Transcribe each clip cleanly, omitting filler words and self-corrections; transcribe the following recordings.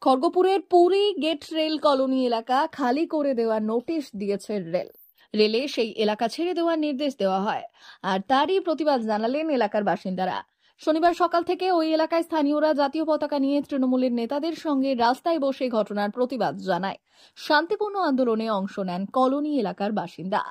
খড়গপুরের Puri gate rail colony এলাকা খালি করে দেওয়ার নোটিশ দিয়েছে রেলে সেই এলাকা ছেড়ে দেওয়ার নির্দেশ দেওয়া হয়। আর তারই প্রতিবাদ জানালেন এলাকার বাসিন্দারা। শনিবার সকাল থেকে ওই এলাকায় স্থানীয়রা জাতীয় পতাকা নিয়ে তৃণমূলের নেতাদের সঙ্গে রাস্তায় বসে ঘটনার প্রতিবাদ জানায়। শান্তিপূর্ণ আন্দোলনে অংশ নেন কলোনি এলাকার বাসিন্দা।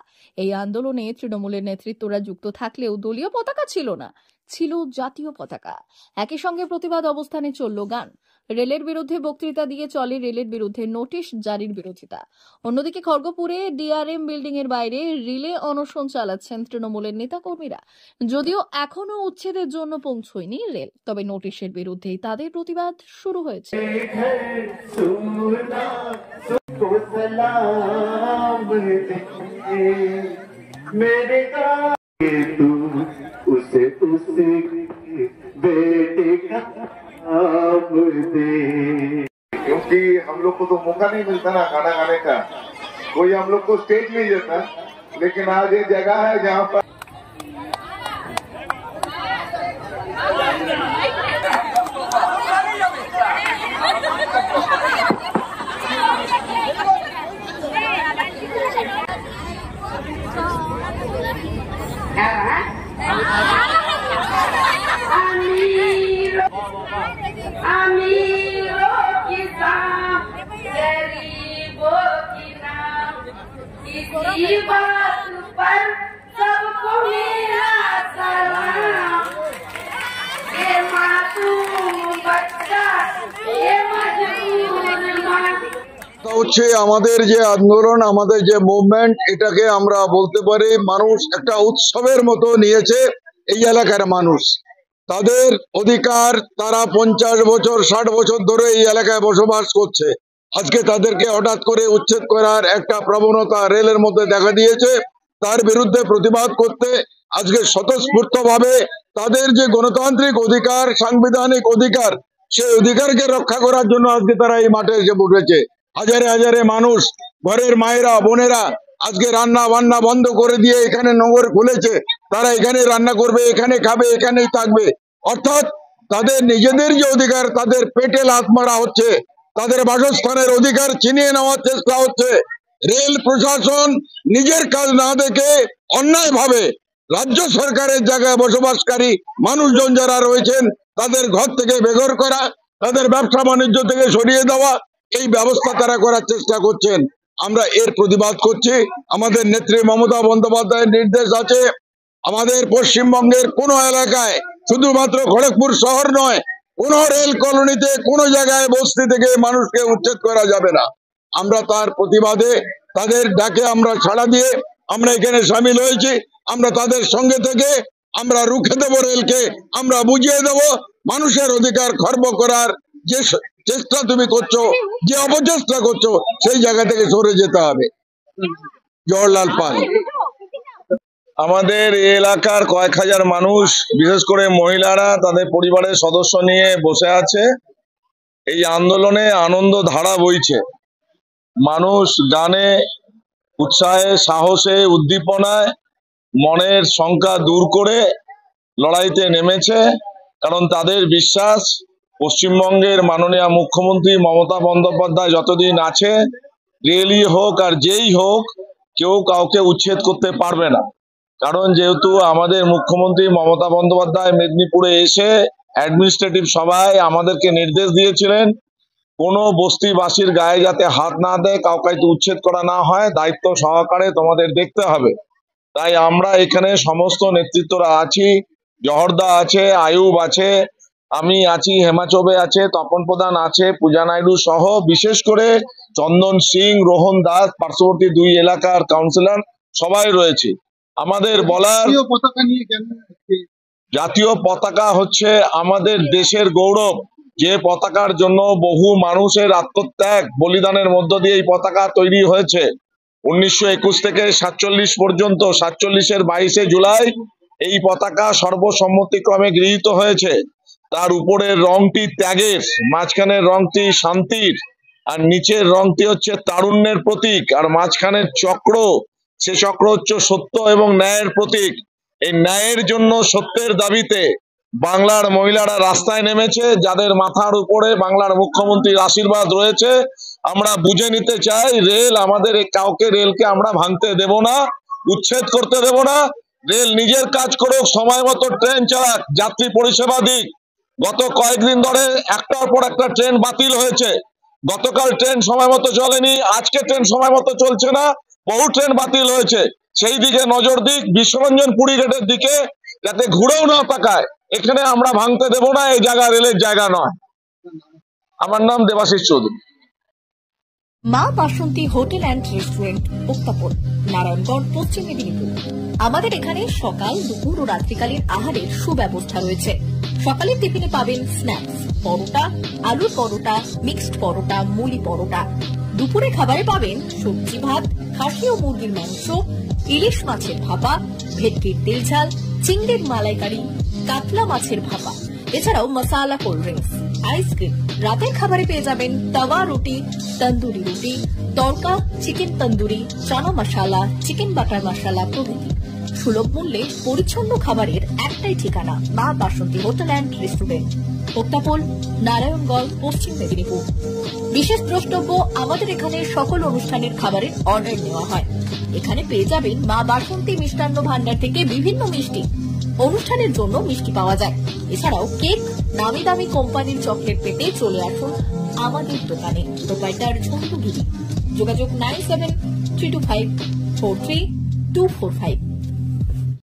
এই আন্দোলনে তৃণমূলের নেতৃত্বরা যুক্ত থাকলেও দলীয় পতাকা ছিল না, ছিল জাতীয় পতাকা। একই সঙ্গে প্রতিবাদ অবস্থানে চলল গান। রেলের বিরুদ্ধে বক্তৃতা দিয়ে চলে রেলের বিরুদ্ধে নোটিশ জারির বিরোধিতা। অন্যদিকে খড়গপুরে ডিআরএম বিল্ডিং এর বাইরে রিলে অনশন চালাচ্ছেন তৃণমূলের নেতাকর্মীরা। যদিও এখনো উচ্ছেদের জন্য পৌঁছয়নি রেল, তবে নোটিশের বিরুদ্ধেই তাদের প্রতিবাদ শুরু হয়েছে। क्योंकि हम लोग को तो मौका नहीं मिलता ना गाना गाने का, कोई हम लोग को स्टेज नहीं देता। लेकिन आज ये जगह है जहाँ पर सबको मेरा सलाम, ये मासूम बच्चा, ये मजबूर माँ। হচ্ছে আমাদের যে আন্দোলন, আমাদের যে মুভমেন্ট, এটাকে আমরা বলতে পারি মানুষ একটা উৎসবের মতো নিয়েছে। এই এলাকার মানুষ তাদের অধিকার, তারা 50 বছর 60 বছর ধরে এই এলাকায় বসবাস করছে। আজকে তাদেরকে হঠাৎ করে উচ্ছেদ করার একটা প্রবণতা রেলের মধ্যে দেখা দিয়েছে। তার বিরুদ্ধে প্রতিবাদ করতে আজকে স্বতঃস্ফূর্তভাবে তাদের যে গণতান্ত্রিক অধিকার, সাংবিধানিক অধিকার, সেই অধিকারকে রক্ষা করার জন্য আজকে তারা এই মাঠে এসে বসেছে। হাজারে হাজারে মানুষ, ঘরের মায়েরা বোনেরা আজকে রান্না বান্না বন্ধ করে দিয়ে এখানে নগর খুলেছে। তারা এখানে রান্না করবে, এখানে খাবে, এখানেই থাকবে। অর্থাৎ তাদের নিজেদের যে অধিকার, তাদের পেটে লাথ মারা হচ্ছে, তাদের বাসস্থানের অধিকার ছিনিয়ে নেওয়ার চেষ্টা হচ্ছে। রেল প্রশাসন নিজের কাজ না দেখে অন্যায়ভাবে রাজ্য সরকারের জায়গায় বসবাসকারী মানুষজন যারা রয়েছেন তাদের ঘর থেকে বেঘর করা, তাদের ব্যবসা বাণিজ্য থেকে সরিয়ে দেওয়া, এই ব্যবস্থা তারা করার চেষ্টা করছেন। আমরা এর প্রতিবাদ করছি। আমাদের নেত্রী মমতা বন্দ্যোপাধ্যায়ের নির্দেশ আছে, আমাদের পশ্চিমবঙ্গের কোন এলাকায়, শুধুমাত্র খড়গপুর শহর নয়, কোন রেল কলোনিতে কোন জায়গায় বস্তি থেকে মানুষকে উচ্ছেদ করা যাবে না। আমরা তার প্রতিবাদে তাদের ডাকে আমরা সাড়া দিয়ে আমরা এখানে সামিল হয়েছি। আমরা তাদের সঙ্গে থেকে আমরা রুখে দেব রেলকে, আমরা বুঝিয়ে দেব মানুষের অধিকার খর্ব করার যে চেষ্টা তুমি করছো, যে অপচেষ্টা করছো, সেই জায়গা থেকে সরে যেতে হবে। জওহরলাল পাল। আমাদের এলাকার কয়েক হাজার মানুষ, বিশেষ করে মহিলারা তাদের পরিবারের সদস্য নিয়ে বসে আছে। এই আন্দোলনে আনন্দ ধারা বইছে। মানুষ গানে, উৎসাহে, সাহসে, উদ্দীপনায় মনের শঙ্কা দূর করে লড়াইতে নেমেছে। কারণ তাদের বিশ্বাস পশ্চিমবঙ্গের মাননীয় মুখ্যমন্ত্রী মমতা বন্দ্যোপাধ্যায় যতদিন আছে, রেলই হোক আর যেই হোক, কেউ কাউকে উচ্ছেদ করতে পারবে না। কারণ যেহেতু আমাদের মুখ্যমন্ত্রী মমতা বন্দ্যোপাধ্যায় মেদিনীপুরে এসে অ্যাডমিনিস্ট্রেটিভ সভায় আমাদেরকে নির্দেশ দিয়েছিলেন কোনো বস্তিবাসীর গায়ে যাতে হাত না দেয়, কাউকে উচ্ছেদ করা না হয়, দায়িত্ব সহকারে তোমাদের দেখতে হবে। তাই আমরা এখানে সমস্ত নেতৃত্বরা আছি, জহরদা আছে, আয়ুব আছে, আমি আছি, হেমা চৌবে আছে, তপন প্রধান আছে, পূজা নাইডু সহ বিশেষ করে চন্দন সিং, রোহন দাস, পার্শ্ববর্তী 2 এলাকার কাউন্সিলর সবাই রয়েছে। আমাদের বলার, জাতীয় পতাকা হচ্ছে আমাদের দেশের গৌরব। যে পতাকার জন্য বহু মানুষের আত্মত্যাগ, বলিদানের মধ্য দিয়ে এই পতাকা তৈরি হয়েছে। 1921 থেকে 47 পর্যন্ত, 47-এর 22শে জুলাই এই পতাকা সর্বসম্মতিক্রমে গৃহীত হয়েছে। তার উপরের রংটি ত্যাগের, মাঝখানের রংটি শান্তির, আর নিচের রংটি হচ্ছে তারুণ্যের প্রতীক, আর মাঝখানের চক্র, সে চক্র হচ্ছে সত্য এবং ন্যায়ের প্রতীক। এই ন্যায়ের জন্য, সত্যের দাবিতে বাংলার মহিলারা রাস্তায় নেমেছে, যাদের মাথার উপরে বাংলার মুখ্যমন্ত্রীর আশীর্বাদ রয়েছে। আমরা বুঝে নিতে চাই, রেল আমাদের কাউকে রেলকে আমরা ভাঙতে দেব না, উচ্ছেদ করতে দেব না। রেল নিজের কাজ করুক, সময় মতো ট্রেন চালাক, যাত্রী পরিষেবা দিক। গত কয়েকদিন ধরে একটার পর একটা ট্রেন বাতিল হয়েছে। গতকাল ট্রেন সময় মতো চলেনি, আজকে ট্রেন সময় মতো চলছে না, বহু ট্রেন বাতিল হয়েছে। সেই দিকে নজর দিক, বিশ্বরঞ্জন পুরী গেটের দিকে, যাতে ঘুরেও না তাকায়। এখানে আমরা ভাঙতে দেব না, এই জায়গা রেলের জায়গা নয়। আমার নাম দেবাশিস চৌধুরী। মা বাসন্তী হোটেল অ্যান্ড রেস্টুরেন্ট, উত্তাপন, নারায়ণগঞ্জ, পশ্চিম মেদিনীপুর। আমাদের এখানে সকাল, দুপুর ও রাত্রিকালীন আহারের সুব্যবস্থা রয়েছে। সকালের টিফিনে পাবেন স্ন্যাক্স, পরোটা, আলুর পরোটা, মিক্সড পরোটা, মুলি পরোটা। দুপুরে খাবারে পাবেন সবজি ভাত, খাসি ও মুরগির মাংস, ইলিশ মাছের ভাপা, ভেটকির তেল ঝাল, চিংড়ির মালাইকারি, কাতলা মাছের ভাপা, এছাড়াও মশালা কোল্ড ড্রিঙ্কস, আইসক্রিম। রাতের খাবারে পেয়ে যাবেন তাওয়া রুটি, তন্দুরি রুটি, তড়কা, চিকেন তন্দুরি, চানা মশালা, চিকেন বাটার মশালা প্রভৃতি। সুলভ মূল্যে পরিচ্ছন্ন খাবারের একটাই ঠিকানা, মা বাসন্তী হোটেল অ্যান্ড রেস্টুরেন্ট, উত্তাপন, নারায়ণগঞ্জ, পশ্চিম মেদিনীপুর। বিশেষ দ্রষ্টব্য, আমাদের এখানে সকল অনুষ্ঠানের খাবারের অর্ডার নেওয়া হয়। এখানে পেয়ে যাবেন মা বাসন্তী মিষ্টান্ন ভান্ডার থেকে বিভিন্ন মিষ্টি। অনুষ্ঠানের জন্য মিষ্টি পাওয়া যায়। এছাড়াও কেক, নামি দামি কোম্পানির চকলেট পেতে চলে আসুন আমাদের দোকানে। প্রোপাইটার ঝন্টু গিরি। যোগাযোগ 9732543245।